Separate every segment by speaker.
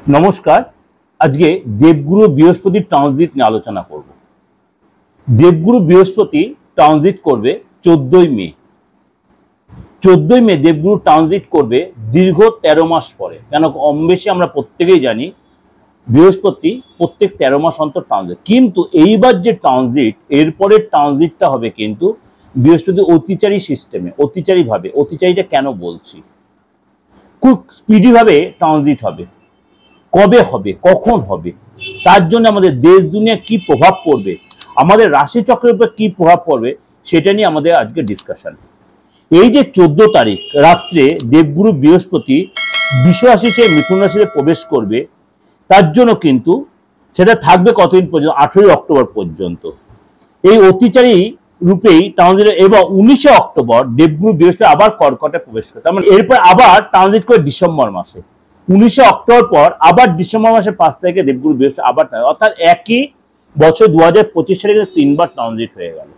Speaker 1: নমস্কার। আজকে দেবগুরু বৃহস্পতি ট্রানজিট নিয়ে আলোচনা করব। দেবগুরু বৃহস্পতি ট্রানজিট করবে 14ই মে। 14ই মে দেবগুরু ট্রানজিট করবে দীর্ঘ 13 মাস পরে। কেন কম বেশি আমরা প্রত্যেকেই জানি বৃহস্পতি প্রত্যেক 13 মাস অন্তর ট্রানজিট, কিন্তু এইবার যে ট্রানজিট এরপরের ট্রানজিটটা হবে কিন্তু বৃহস্পতি অতিচারী সিস্টেমে, অতিচারী ভাবে। অতিচারীটা কেন বলছি, খুব স্পিডি ভাবে ট্রানজিট হবে। কবে হবে, কখন হবে, তার জন্য আমাদের দেশ দুনিয়া কি প্রভাব পড়বে, আমাদের রাশি চক্রের উপর কি প্রভাব পড়বে, সেটা নিয়ে আমাদের আজকে ডিসকাশন। এই যে 14 তারিখ রাত্রে দেবগুরু বৃহস্পতি বৃষ রাশি থেকে মিথুন রাশিতে প্রবেশ করবে, তার জন্য কিন্তু সেটা থাকবে কতদিন পর্যন্ত, 18 অক্টোবর পর্যন্ত। এই অতিচারী রূপেই ট্রানজিট, এবং 19 অক্টোবর দেবগুরু বৃহস্পতি আবার কর্কটে প্রবেশ করে। তার মানে এরপর আবার ট্রানজিট করে ডিসেম্বর মাসে। 19 অক্টোবর পর আবার ডিসেম্বর মাসের 5 তারিখে দেবগুরু বৃহস্পতি আবার, অর্থাৎ একই বছর 2025 সালে 3বার ট্রানজিট হয়ে গেল।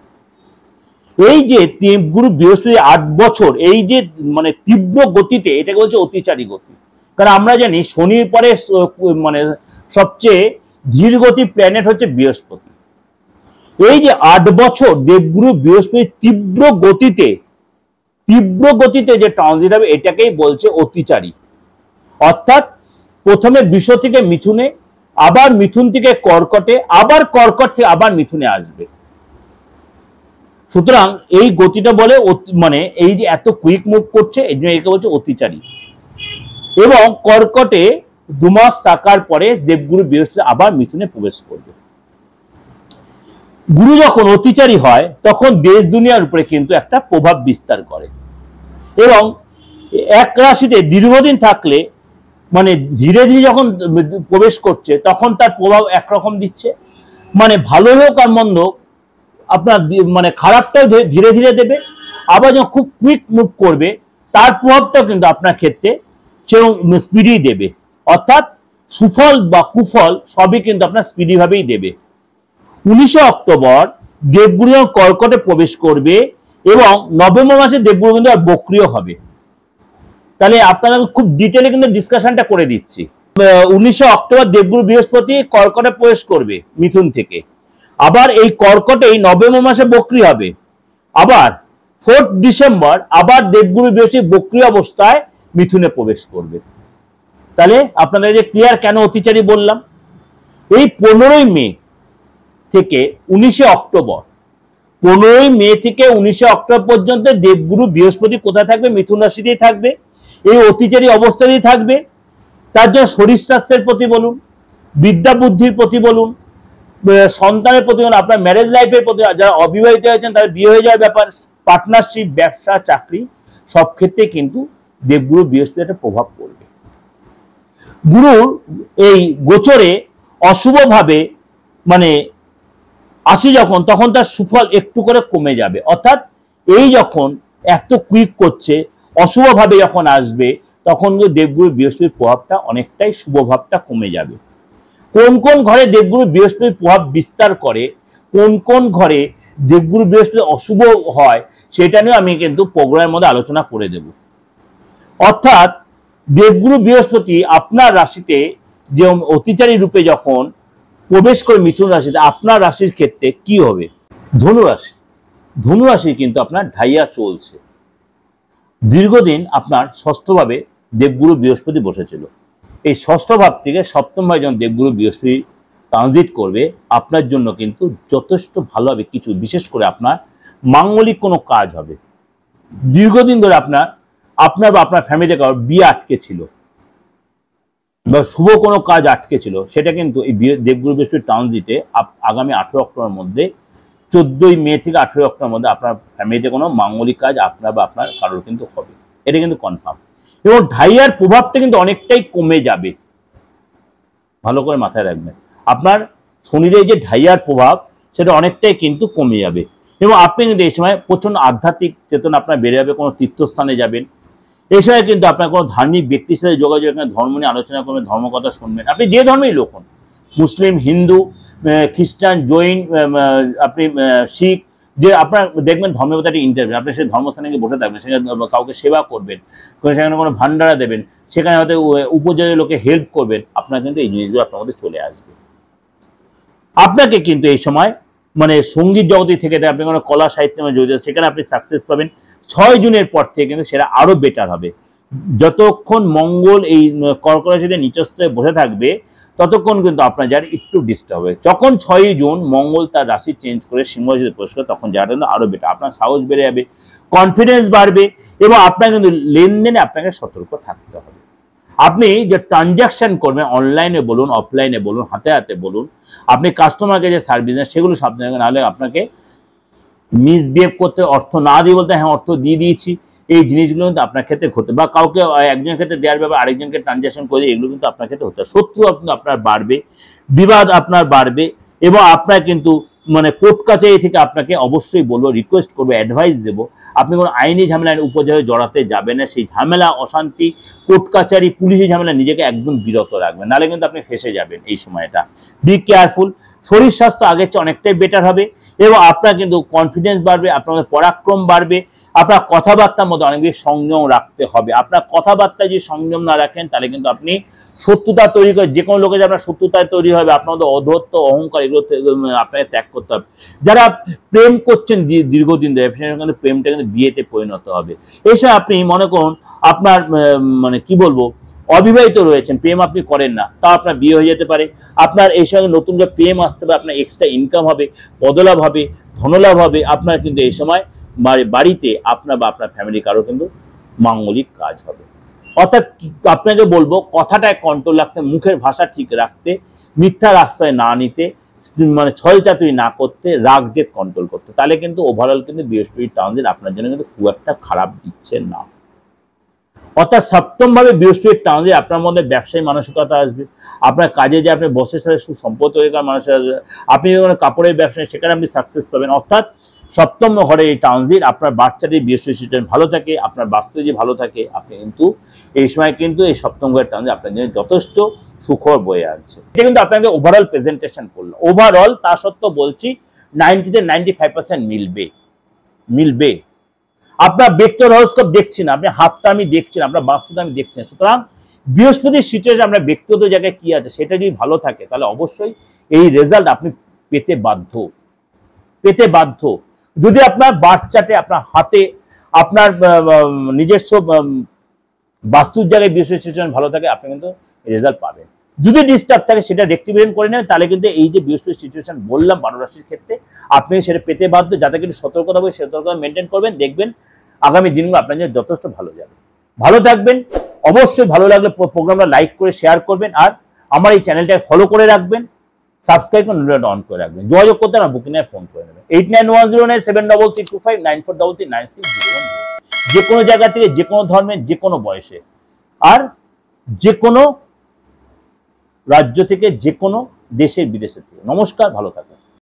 Speaker 1: এই যে দেবগুরু বৃহস্পতি 8 বছর এই যে মানে তীব্র গতিতে, এটাকে বলছে অতিচারী গতি। কারণ আমরা জানি শনির পরে মানে সবচেয়ে ধীর গতি প্ল্যানেট হচ্ছে বৃহস্পতি। এই যে 8 বছর দেবগুরু বৃহস্পতি তীব্র গতিতে যে ট্রানজিট হবে, এটাকেই বলছে অতিচারী। অর্থাৎ প্রথমে বৃষ থেকে মিথুনে, আবার মিথুন থেকে কর্কটে, আবার কর্কট থেকে আবার মিথুনে আসবে। সুতরাং এই গতিটা বলে মানে এই যে এত কুইক মুভ করছে, এই জন্য একে বলছে অতিচারী। এবং কর্কটে 2 মাস থাকার পরে দেবগুরু বৃহস্পতি আবার মিথুনে প্রবেশ করবে। গুরু যখন অতিচারী হয় তখন দেশ দুনিয়ার উপরে কিন্তু একটা প্রভাব বিস্তার করে, এবং এক রাশিতে দীর্ঘদিন থাকলে মানে ধীরে ধীরে যখন প্রবেশ করছে তখন তার প্রভাব একরকম দিচ্ছে, মানে ভালো হোক আর মন্দ আপনার মানে খারাপটাও ধীরে ধীরে দেবে। আবার যখন খুব কুইক মুভ করবে তার প্রভাবটাও কিন্তু আপনার ক্ষেত্রে সেরকম স্পিডি দেবে। অর্থাৎ সুফল বা কুফল সবই কিন্তু আপনার স্পিডি ভাবেই দেবে। 19 অক্টোবর দেবগুরু কর্কটে প্রবেশ করবে, এবং নভেম্বর মাসে দেবগুরু কিন্তু আর বক্রিয় হবে। তাহলে আপনারা খুব ডিটেলে কিন্তু ডিসকাশনটা করে দিচ্ছি। 19 অক্টোবর দেবগুরু বৃহস্পতি কর্কটে প্রবেশ করবে মিথুন থেকে, আবার এই কর্কটেই নভেম্বর মাসে বক্রি হবে। আবার 4 ডিসেম্বর আবার দেবগুরু বৃহস্পতি বক্রি অবস্থায় মিথুনে প্রবেশ করবে। তাহলে আপনাদের যে ক্লিয়ার কেন অতিচারী বললাম। এই 15ই মে থেকে 19 অক্টোবর, 15ই মে থেকে 19 অক্টোবর পর্যন্ত দেবগুরু বৃহস্পতি কোথায় থাকবে, মিথুন রাশিতেই থাকবে, এই অতিচারী অবস্থাতেই থাকবে। তার জন্য শরীর স্বাস্থ্যের প্রতি বলুন, বিদ্যা বুদ্ধির প্রতি বলুন, সন্তানের প্রতি বলুন, আপনার ম্যারেজ লাইফের প্রতি, যারা অবিবাহিত হয়েছেন তাদের বিয়ে হয়ে যাওয়ার ব্যাপার, পার্টনারশিপ, ব্যবসা, চাকরি, সব ক্ষেত্রে কিন্তু দেবগুরু বৃহস্পতি একটা প্রভাব পড়বে। গুরুর এই গোচরে অশুভভাবে মানে আসি যখন, তখন তার সুফল একটু করে কমে যাবে। অর্থাৎ এই যখন এত কুইক করছে, অশুভভাবে যখন আসবে, তখন দেবগুরু বৃহস্পতির প্রভাবটা অনেকটাই শুভভাবটা কমে যাবে। কোন কোন ঘরে দেবগুরু বৃহস্পতির প্রভাব বিস্তার করে, কোন কোন ঘরে দেবগুরু বৃহস্পতি অশুভ হয়, সেটা নিয়ে আমি কিন্তু প্রোগ্রামের মধ্যে আলোচনা করে দেব। অর্থাৎ দেবগুরু বৃহস্পতি আপনার রাশিতে যে অতিচারী রূপে যখন প্রবেশ করে মিথুন রাশিতে, আপনার রাশির ক্ষেত্রে কি হবে, ধনুরাশি কিন্তু আপনার ঢাইয়া চলছে। দীর্ঘদিন আপনার ষষ্ঠভাবে দেবগুরু বৃহস্পতি বসেছিল। এই ষষ্ঠ ভাব থেকে সপ্তম ভাবে যখন দেবগুরু বৃহস্পতি ট্রানজিট করবে, আপনার জন্য কিন্তু যথেষ্ট ভালো হবে। কিছু বিশেষ করে আপনার মাঙ্গলিক কোনো কাজ হবে। দীর্ঘদিন ধরে আপনার বা আপনার ফ্যামিলিতে কারোর বিয়ে আটকে ছিল বা শুভ কোনো কাজ আটকে ছিল, সেটা কিন্তু এই দেবগুরু বৃহস্পতি ট্রানজিটে আগামী 18 অক্টোবরের মধ্যে, 14ই মে থেকে 18 অক্টোবরের মধ্যে আপনার ফ্যামিলিতে কোনো মাঙ্গলিক কাজ আপনার বা আপনার কারোর কিন্তু হবে, এটা কিন্তু কনফার্ম। এবং ঢাইয়ার প্রভাবটা কিন্তু অনেকটাই কমে যাবে, ভালো করে মাথায় রাখবেন। আপনার শনির যে ঢাইয়ার প্রভাব, সেটা অনেকটাই কিন্তু কমে যাবে, এবং আপনি কিন্তু এই সময় প্রচন্ড আধ্যাত্মিক চেতনা আপনার বেড়ে যাবে। কোনো তীর্থস্থানে যাবেন, এই সময় কিন্তু আপনার কোনো ধার্মিক ব্যক্তির সাথে যোগাযোগ, ধর্ম নিয়ে আলোচনা করবেন, ধর্মকথা শুনবেন। আপনি যে ধর্মেই লোক হন, মুসলিম, হিন্দু, খ্রিস্টান, জৈন, আপনি শিখ, যে আপনার দেখবেন ধর্মের একটা ইন্টারভিউ, আপনি সেই ধর্মস্থানে গিয়ে বসে থাকবেন, সেখানে কাউকে সেবা করবেন, সেখানে কোনো ভান্ডারা দেবেন, সেখানে হয়তো উপজাতীয় লোকে হেল্প করবেন, আপনার কিন্তু এই জিনিসগুলো আপনার মধ্যে চলে আসবে। আপনাকে কিন্তু এই সময় মানে সঙ্গীত জগতে থেকে আপনি কোনো কলা সাহিত্যের মধ্যে জড়িত, সেখানে আপনি সাকসেস পাবেন। 6 জুনের পর থেকে কিন্তু সেটা আরো বেটার হবে। যতক্ষণ মঙ্গল এই কর্কট রাশিতে নিচস্থ বসে থাকবে ততক্ষণ কিন্তু আপনার যার একটু ডিস্টার্ব হবে। যখন 6 জুন মঙ্গল তার রাশি চেঞ্জ করে সিংহ রাশিতে প্রবেশ করে, তখন যারা কিন্তু আরো বেটার, আপনার সাহস বেড়ে যাবে, কনফিডেন্স বাড়বে, এবং আপনার কিন্তু লেনদেনে আপনাকে সতর্ক থাকতে হবে। আপনি যে ট্রানজাকশন করবেন, অনলাইনে বলুন, অফলাইনে বলুন, হাতে হাতে বলুন, আপনি কাস্টমারকে যে সার্ভিস দেন সেগুলো সাবধানে, নাহলে আপনাকে মিসবিহেভ করতে, অর্থ না দিয়ে বলতে হ্যাঁ অর্থ দিয়ে দিয়েছি, এই জিনিসগুলো কিন্তু আপনার ক্ষেত্রে ঘটে, বা কাউকে একজনের ক্ষেত্রে দেওয়ার ব্যাপারে আরেকজনকে ট্রানজাকশন করে, এগুলো কিন্তু আপনার ক্ষেত্রে হতে, শত্রু আপনার বাড়বে, বিবাদ আপনার বাড়বে, এবং আপনার কিন্তু মানে কোর্ট কাছারি থেকে আপনাকে অবশ্যই বলবো, রিকোয়েস্ট করবো, অ্যাডভাইস দেবো, আপনি কোনো আইনি ঝামেলায় উপজায় জড়াতে যাবেন না। সেই ঝামেলা, অশান্তি, কোর্ট কাছারি, পুলিশের ঝামেলা নিজেকে একদম বিরত রাখবেন, নাহলে কিন্তু আপনি ফেসে যাবেন এই সময়টা। Be careful. শরীর স্বাস্থ্য আগের চেয়ে অনেকটাই বেটার হবে, এবং আপনার কিন্তু কনফিডেন্স বাড়বে, আপনার পরাক্রম বাড়বে, আপনার কথাবার্তার মধ্যে অনেক বেশি সংযম রাখতে হবে। আপনার কথাবার্তায় যদি সংযম না রাখেন তাহলে কিন্তু আপনি শত্রুতা তৈরি করে, যে কোনো লোকের আপনার শত্রুতায় তৈরি হবে, আপনার মধ্যে অধত্ব, অহংকার, এগুলো আপনাকে ত্যাগ করতে হবে। যারা প্রেম করছেন দীর্ঘদিন ধরে, কিন্তু প্রেমটা কিন্তু বিয়েতে পরিণত হবে। এই সময় আপনি মনে করুন আপনার মানে কি বলবো, অবিবাহিত রয়েছেন, প্রেম আপনি করেন না, তা আপনার বিয়ে হয়ে যেতে পারে। আপনার এই সঙ্গে নতুন যে প্রেম আসতে পারে, আপনার এক্সট্রা ইনকাম হবে, পদলাভ হবে, ধনলাভ হবে। আপনার কিন্তু এই সময় বাড়িতে আপনার বা আপনার ফ্যামিলি কারো কিন্তু মাঙ্গলিক কাজ হবে। অর্থাৎ আপনাকে বলবো কথাটায় কন্ট্রোল রাখতে, মুখের ভাষা ঠিক রাখতে, মিথ্যার আশ্রয় না নিতে, মানে ছলচাতুরি না করতে, রাগ জেদ কন্ট্রোল করতে, তাহলে কিন্তু ওভারঅল কিন্তু বৃহস্পতি ট্রানজিট আপনার জন্য কিন্তু খুব একটা খারাপ দিচ্ছে না। অর্থাৎ সপ্তম ভাবে বৃহস্পতির ট্রানজিট আপনার মধ্যে ব্যবসায়ী মানসিকতা আসবে, আপনার কাজে যে আপনি বসের সাথে সুসম্পর্ক তৈরি করার মানুষ আসবে, আপনি যখন কাপড়ের ব্যবসায় সেখানে আপনি সাকসেস পাবেন। অর্থাৎ সপ্তম ঘরে এই ট্রানজিট আপনার বাচ্চাটি বৃহস্পতি সিস্টেম ভালো থাকে, আপনার বাস্তু যে ভালো থাকে, আপনি কিন্তু এই সময় কিন্তু এই সপ্তম ঘরের ট্রানজিট আপনার জন্য যথেষ্ট সুখবর বয়ে আনছে। এটা কিন্তু আপনাকে ওভারঅল প্রেজেন্টেশন করলো। ওভারঅল তা সত্ত্বেও বলছি 90-95% মিলবে। আপনার ব্যক্তিগত হরোস্কোপ দেখছি না, আপনি হাতটা আমি দেখছি না, আপনার বাস্তুটা আমি দেখছি না। সুতরাং বৃহস্পতির সিচুয়েশন আপনার ব্যক্তিগত জায়গায় কি আছে সেটা যদি ভালো থাকে, তাহলে অবশ্যই এই রেজাল্ট আপনি পেতে বাধ্য। যদি আপনার বার্থ চার্টে, আপনার হাতে, আপনার নিজস্ব বাস্তুর জায়গায় বৃহস্পতির সিচুয়েশন ভালো থাকে, আপনি কিন্তু রেজাল্ট পাবেন। যদি ডিস্টার্ব থাকে সেটা রেক্টিফিকেশন করে নেন, তাহলে কিন্তু এই যে বৃহস্পতির সিচুয়েশন বললাম 12 রাশির ক্ষেত্রে, আপনি সেটা পেতে বাধ্য। যাতে কিন্তু সতর্কতা হবে, সতর্কতা মেনটেন করবেন, দেখবেন আগামী দিনগুলো আপনার জন্য যথেষ্ট ভালো যাবে। ভালো থাকবেন। অবশ্যই ভালো লাগলে প্রোগ্রামটা লাইক করে শেয়ার করবেন, আর আমার এই চ্যানেলটাকে ফলো করে রাখবেন, সাবস্ক্রাইব করে নোটিফিকেশন অন করে রাখবেন। যোগাযোগ করতে আমার বুকিংয়ে ফোন করে নেবেন 891097332594339601। যে কোনো জায়গা থেকে, যে কোনো ধর্মের, যে কোনো বয়সে, আর যে কোনো রাজ্য থেকে, যে কোনো দেশের বিদেশের থেকে। নমস্কার, ভালো থাকুন।